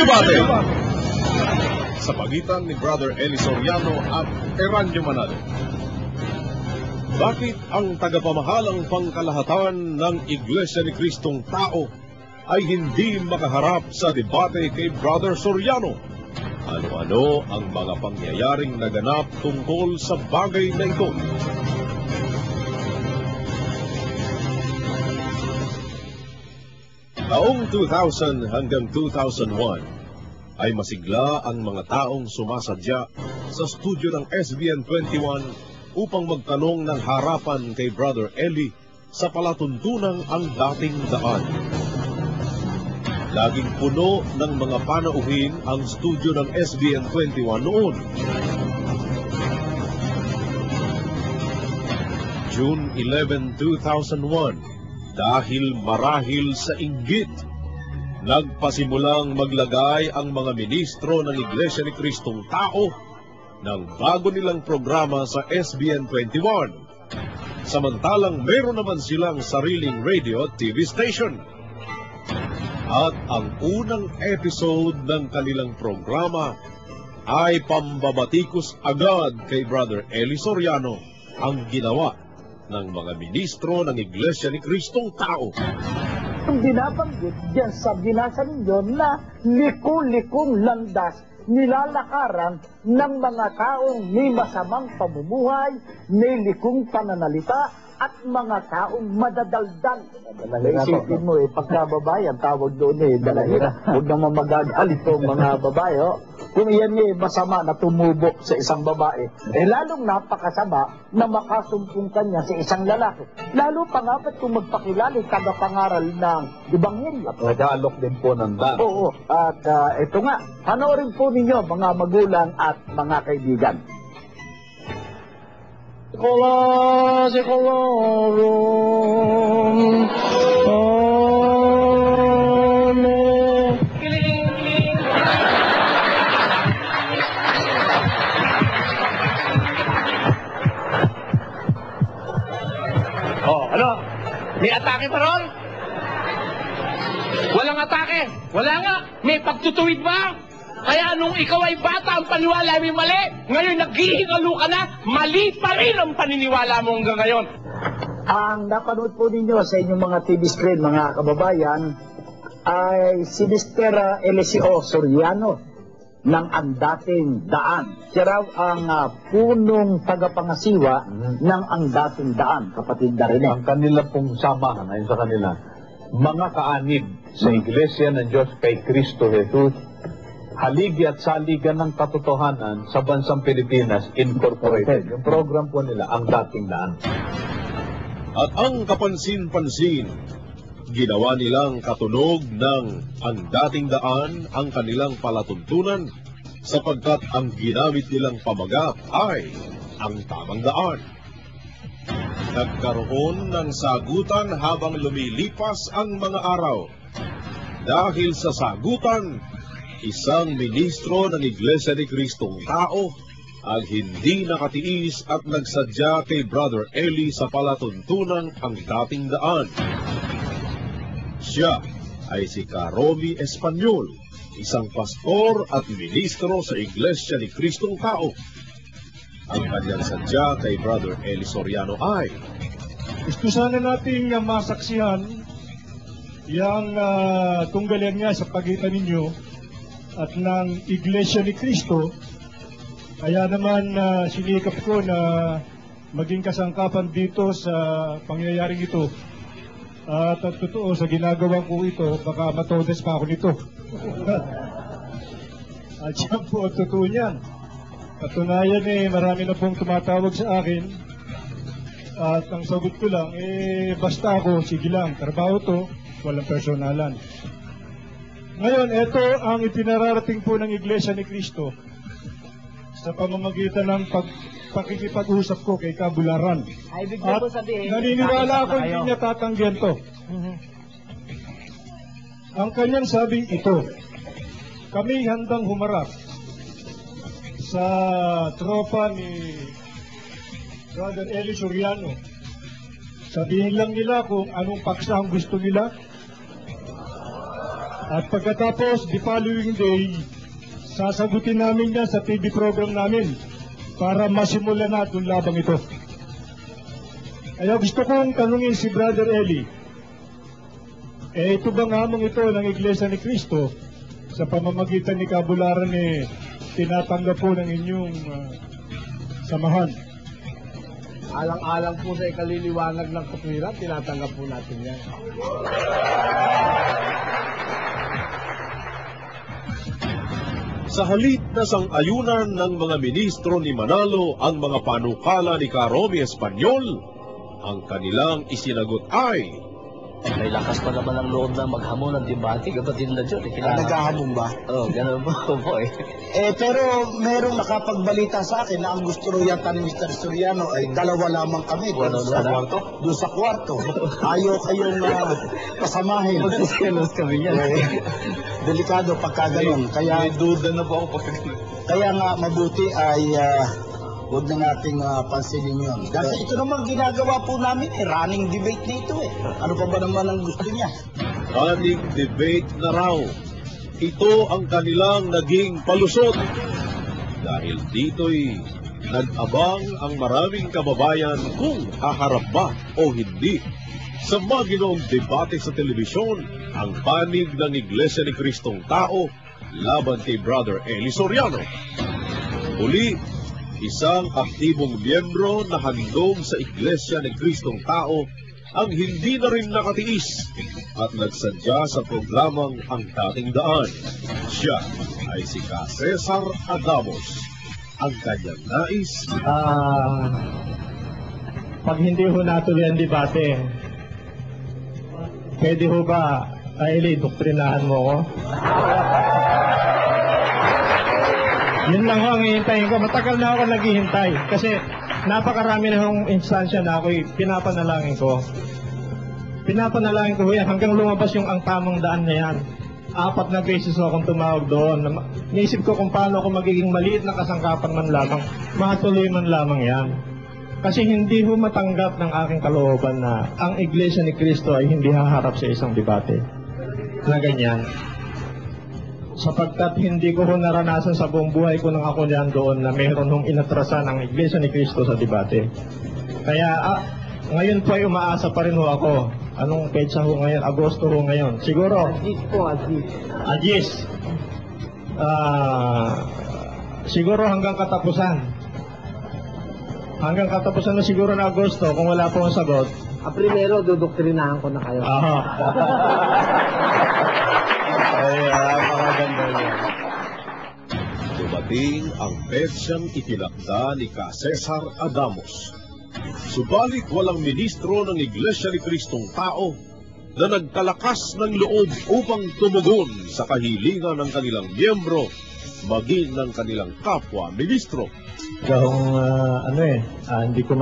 Debate sa pagitan ni Brother Eli Soriano at Eranio Manalo. Bakit ang tagapamahalang pangkalahatan ng Iglesia ni Kristong Tao ay hindi makaharap sa debate kay Brother Soriano? Ano-ano ang mga pangyayaring naganap tungkol sa bagay na ito? Taong 2000 hanggang 2001 ay masigla ang mga taong sumasadya sa studio ng SBN 21 upang magtanong ng harapan kay Brother Eli sa palatuntunang ang dating daan. Laging puno ng mga panauhin ang studio ng SBN 21 noon. June 11, 2001, dahil marahil sa inggit, nagpasimulang maglagay ang mga ministro ng Iglesia ni Kristong Tao ng bago nilang programa sa SBN 21. Samantalang meron naman silang sariling radio at TV station. At ang unang episode ng kanilang programa ay pambabatikos agad kay Brother Eli Soriano ang ginawa ng mga ministro ng Iglesia ni Kristong Tao. Ang binabanggit diyan sa binasa ninyo na liko-likong landas nilalakaran ng mga taong may masamang pamumuhay, may likong pananalita, at mga taong madadaldal. Isipin mo pagkababae, ang tawag doon dalahira. Huwag naman magagalit po mga babae. Kung iyan masama na tumubok sa isang babae, lalong napakasama na makasumpong kanya sa isang lalaki. Lalo pa nga ba't kung magpakilala tagapangaral ng Ebanghelyo. Nag-aalok din po ng dan. Oo, at ito nga, panoorin po ninyo mga magulang at mga kaibigan. Sekolah, sekolahum, amen. Kiling. Oh, ano? May atake pa ron? Walang atake. Wala nga. May pagtutuwid ba? Kaya nung ikaw ay bata, ang paniwala may mali. Ngayon, naghihingalo ka na, mali pa rin ang paniniwala mo hanggang ngayon. Ang napanood po ninyo sa inyong mga TV screen, mga kababayan, ay si Mr. Eliseo Soriano ng Ang Dating Daan. Siya raw ang punong tagapangasiwa ng Ang Dating Daan, kapatid na rin. Ang kanila pong samahan, ayon sa kanila, mga kaanib sa Iglesia ng Diyos kay Kristo Jesus, haligi at saligan ng katotohanan sa bansang Pilipinas Incorporated. Yung program po nila, Ang Dating Daan. At ang kapansin-pansin, ginawa nilang katunog ng Ang Dating Daan ang kanilang palatuntunan sapagkat ang ginamit nilang pamagat ay ang tamang daan. Nagkaroon ng sagutan habang lumilipas ang mga araw. Dahil sa sagutan, isang ministro ng Iglesia ni Kristong Tao ang hindi nakatiis at nagsadya kay Brother Eli sa palatuntunan Ang Dating Daan. Siya ay si Karomi Espanyol, isang pastor at ministro sa Iglesia ni Kristong Tao. Ang kanyang sadya kay Brother Eli Soriano ay: gusto sana nating masaksihan yung tunggalan nga sa pagitan ninyo at ng Iglesia ni Cristo. Kaya naman sinikap ko na maging kasangkapan dito sa pangyayaring ito. At totoo, sa ginagawa ko ito, baka matodes pa ako nito. At yan po ang totoo niyan. Patunayan marami na pong tumatawag sa akin. At ang sagot ko lang, basta ako, sige lang, trabaho to, walang personalan. Ngayon, ito ang ipinararating po ng Iglesia ni Cristo sa pamamagitan ng pakikipag-usap ko kay Kabularan. At naniniwala ako hindi niya tatanggihan to. Ang kanyang sabi ito, kami handang humarap sa tropa ni Brother Eli Soriano. Sabihin lang nila kung anong paksa ang gusto nila. At pagkatapos, the following day, sasagutin namin yan sa TV program namin para masimulan natin labang ito. Kaya gusto kong tanungin si Brother Eli, ito bang hamon ito ng Iglesia ni Cristo sa pamamagitan ni Kabularan tinatanggap po ng inyong samahan? Alang-alang po sa ikaliliwanag ng katwiran, tinatanggap po natin yan. Sa halip na sang-ayunan ng mga ministro ni Manalo ang mga panukala ni Karomi Espanyol, ang kanilang isinagot ay, may lakas pa naman ang loob na maghamon ng debate, kapatid na John. Naghahamon ba? Oo, gano'n po eh. Pero merong nakapagbalita sa akin na ang gusto ro yata ni Mr. Soriano ay dalawa lamang kami doon sa kwarto. Ayaw kayong pasamahin. Magsiselos kami yan. Delikado pagka ganun. Kaya Duda na po ako pag Kaya nga mabuti ay huwag na nating pansinin yun. Kasi ito naman ginagawa po namin, running debate na ito eh. Ano pa ba naman ang gusto niya? running debate na raw. Ito ang kanilang naging palusot. Dahil dito'y nag-abang ang maraming kababayan kung haharap ba o hindi sa maginoong debate sa telebisyon ang panig ng Iglesia ni Kristong Tao laban kay Brother Eli Soriano. Muli, isang aktibong miyembro na handog sa Iglesia ni Kristong Tao ang hindi na rin nakatiis at nagsadya sa programang Ang Dating Daan. Siya ay si Cesar Adamos. Ang kanyang nais, Pag hindi ho natuloy ang debate, pwede ho ba, Eli, doktrinahan mo ko? Yun lang ho ang hihintayin ko. Matagal na ako naghihintay kasi napakarami na hong instansya na ako'y pinapanalangin ko. Pinapanalangin ko yan hanggang lumabas yung ang tamang daan na yan. 4 na beses akong tumawag doon. Naisip ko kung paano ako magiging maliit na kasangkapan man lamang, matuloy man lamang yan. Kasi hindi ho matanggap ng aking kalooban na ang Iglesia ni Cristo ay hindi haharap sa isang debate na ganyan. Sapagkat hindi ko ho naranasan sa buong buhay ko nang ako diyan doon na mayroon hong inatrasan ang Iglesia ni Cristo sa debate. Kaya ngayon po ay umaasa pa rin ho ako. Anong petsa ho ngayon? Agosto ho ngayon. Siguro? Agis. Siguro hanggang katapusan. Hanggang katapusan na siguro na Agosto kung wala po ang sagot. Primero, dudoktrinahan ko na kayo. Aha. ay makaganda yan. dumating ang petsyang itinakda ni Cesar Adamos. Subalit walang ministro ng Iglesia ni Kristong Tao na nagkalakas ng loob upang tumugon sa kahilingan ng kanilang miyembro, maging ng kanilang kapwa ministro. Gahong hindi ko